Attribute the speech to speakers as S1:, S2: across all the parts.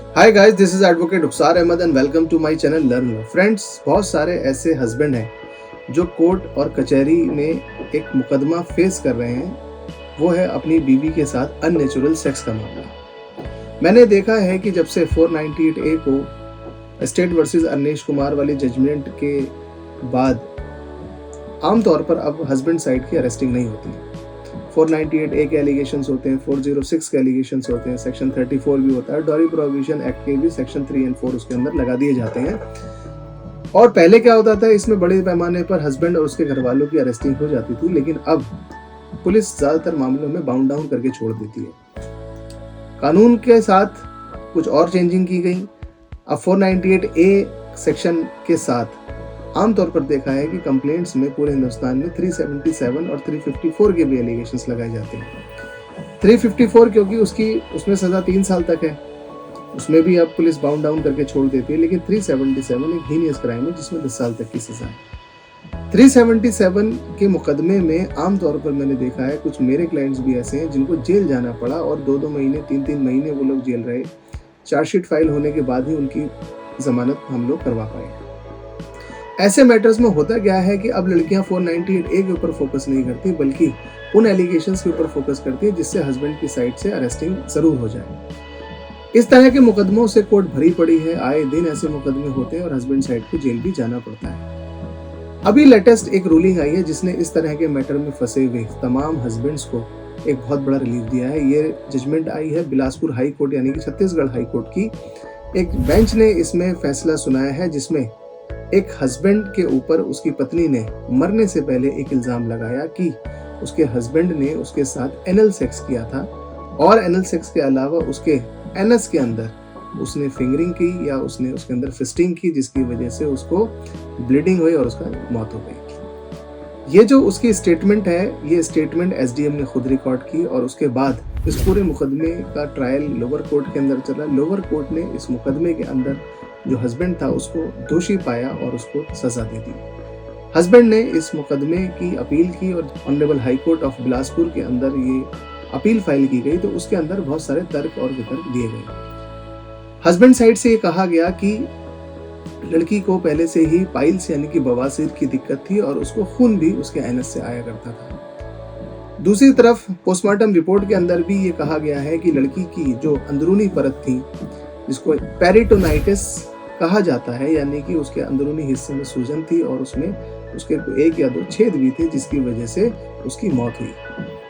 S1: Hi guys, this is advocate Rukhsar Ahmed and welcome to my channel learn law. Friends, बहुत सारे ऐसे husband हैं जो कोर्ट और कचहरी में एक मुकदमा फेस कर रहे हैं। वो है अपनी बीवी के साथ अननेचुरल सेक्स का मामला। मैंने देखा है कि जब से 498A को स्टेट वर्सेस अनिश कुमार वाली जजमेंट के बाद आमतौर पर अब हस्बैंड साइड की अरेस्टिंग नहीं होती। 498A के एलिगेशंस होते हैं, 406 के एलिगेशंस होते हैं, सेक्शन 34 भी होता है, डॉरी प्रोहिबिशन एक्ट के भी सेक्शन 3 और 4 उसके अंदर लगा दिए जाते हैं। और पहले क्या होता था, इसमें बड़े पैमाने पर हस्बैंड और उसके घर वालों की अरेस्टिंग हो जाती थी, लेकिन अब पुलिस ज्यादातर मामलों में बाउंड डाउन करके छोड़ देती है। कानून के साथ कुछ और चेंजिंग की गई। अब 498A सेक्शन के साथ आमतौर पर देखा है कि कंप्लेंट्स में पूरे हिंदुस्तान में 377 और 354 के भी एलिगेशंस लगाए जाते हैं। 354 क्योंकि उसमें सजा 3 साल तक है, उसमें भी अब पुलिस बाउंड डाउन करके छोड़ देती है। लेकिन 377 एक हीनियस क्राइम है जिसमें 10 साल तक की सजा है। 377 के मुकदमे में आमतौर पर मैंने देखा है कुछ मेरे क्लाइंट्स भी ऐसे हैं जिनको जेल जाना पड़ा और 2-2 महीने 3-3 महीने वो लोग जेल रहे। चार्जशीट फाइल होने के बाद ही उनकी जमानत हम लोग करवा पाए। ऐसे मैटर्स में होता क्या है कि अब लड़कियां 498A के ऊपर फोकस नहीं करती, बल्कि उन एलिगेशंस के ऊपर फोकस करती है जिससे हस्बैंड की साइड से अरेस्टिंग जरूर हो जाए। इस तरह के मुकदमों से कोर्ट भरी पड़ी है। आए दिन ऐसे मुकदमे होते हैं और हस्बैंड साइड को जेल भी जाना पड़ता है। अभी लेटेस्ट एक रूलिंग आई है जिसने इस तरह के मैटर में फंसे हुए तमाम हस्बैंड्स को एक बहुत बड़ा रिलीफ दिया है। ये जजमेंट आई है बिलासपुर हाई कोर्ट यानी कि छत्तीसगढ़ हाई कोर्ट की। एक बेंच ने इसमें फैसला सुनाया है जिसमें एक हस्बैंड के ऊपर उसकी पत्नी ने मरने से पहले एक इल्जाम लगाया कि उसके हस्बैंड ने उसके साथ एनल सेक्स किया था और एनल सेक्स के अलावा उसके एनस के अंदर उसने फिंगरिंग की या उसने उसके अंदर फिस्टिंग की, जिसकी वजह से उसको ब्लीडिंग हुई और उसका मौत हो गई। ये जो उसकी स्टेटमेंट है, ये स्टेटमेंट एसडीएम ने खुद रिकॉर्ड की और उसके बाद इस पूरे मुकदमे का ट्रायल लोअर कोर्ट के अंदर चला। लोअर कोर्ट ने इस मुकदमे के अंदर जो हस्बैंड था उसको दोषी पाया और उसको सजा दे दी। हस्बैंड ने इस मुकदमे की अपील की और honourable high court of Bilaspur के अंदर ये अपील फाइल की गई, तो उसके अंदर बहुत सारे तर्क और वितर्क दिए गए। हस्बैंड साइड से ये कहा गया कि लड़की को पहले से ही पाइल्स यानी कि बवासीर की दिक्कत थी और उसको खून भी उसके एनस से आया करता था। दूसरी तरफ पोस्टमार्टम रिपोर्ट के अंदर भी ये कहा गया है कि लड़की की जो अंदरूनी परत थी, जिसको पेरिटोनाइटिस कहा जाता है, यानी कि उसके अंदरूनी हिस्से में सूजन थी और उसमें उसके 1 या 2 छेद भी थे, जिसकी वजह से उसकी मौत हुई।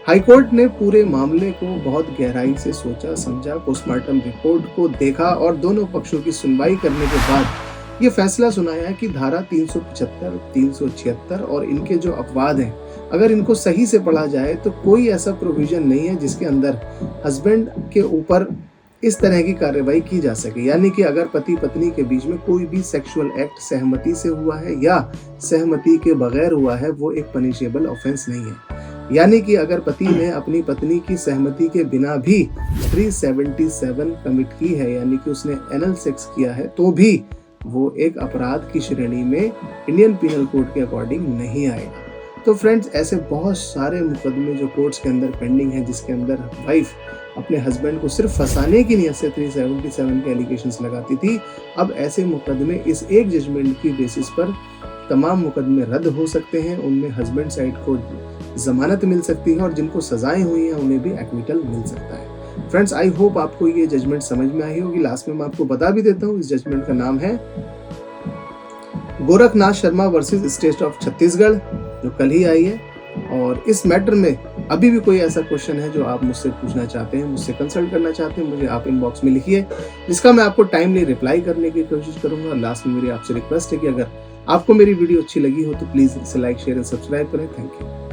S1: हाईकोर्ट ने पूरे मामले को बहुत गहराई से सोचा समझा, पोस्टमार्टम रिपोर्ट को देखा और दोनों पक्षों की सुनवाई करने के बाद ये फैसला सुनाया कि धारा 375, 376 और इनके जो अपवाद हैं, अगर इनको सही से पढ़ा जाए तो कोई ऐसा प्रोविजन नहीं है जिसके अंदर हस्बैंड के ऊपर इस तरह की कार्रवाई की जा सके। यानी कि अगर पति पत्नी के बीच में कोई भी सेक्सुअल एक्ट सहमति से हुआ है या सहमति के बगैर हुआ है, वो एक पनिशेबल ऑफेंस नहीं है। यानी कि अगर पति ने अपनी पत्नी की सहमति के बिना भी 377 कमिट की है, यानी कि उसने एनल सेक्स किया है, तो भी वो एक अपराध की श्रेणी में इंडियन पीनल कोड के अकॉर्डिंग नहीं आएगा। तो फ्रेंड्स, ऐसे बहुत सारे मुकदमे जो कोर्ट्स के अंदर पेंडिंग है, जिसके अंदर वाइफ अपने हस्बैंड को सिर्फ फंसाने की नीयत से 377 के एलिगेशंस लगाती थी, अब ऐसे मुकदमे इस एक जजमेंट की बेसिस पर तमाम मुकदमे रद्द हो सकते हैं। उनमें हस्बैंड साइड को जमानत मिल सकती है और जिनको सजाएं हुई हैं उन्हें भी एक्विटल मिल सकता है। फ्रेंड्स, आई होप आपको ये जजमेंट समझ में आई होगी। लास्ट में मैं आपको बता भी देता हूँ, इस जजमेंट का नाम है Gorakhnath Sharma versus state of Chhattisgarh, जो कल ही आई है। और इस मैटर में अभी भी कोई ऐसा क्वेश्चन है जो आप मुझसे पूछना चाहते हैं, मुझसे कंसल्ट करना चाहते हैं, मुझे आप इनबॉक्स में लिखिए, जिसका मैं आपको टाइमली रिप्लाई करने की कोशिश करूंगा। लास्ट में मेरी आपसे रिक्वेस्ट है कि अगर आपको मेरी वीडियो अच्छी लगी हो तो प्लीज इसे लाइक, शेयर एंड सब्सक्राइब करें। Thank you.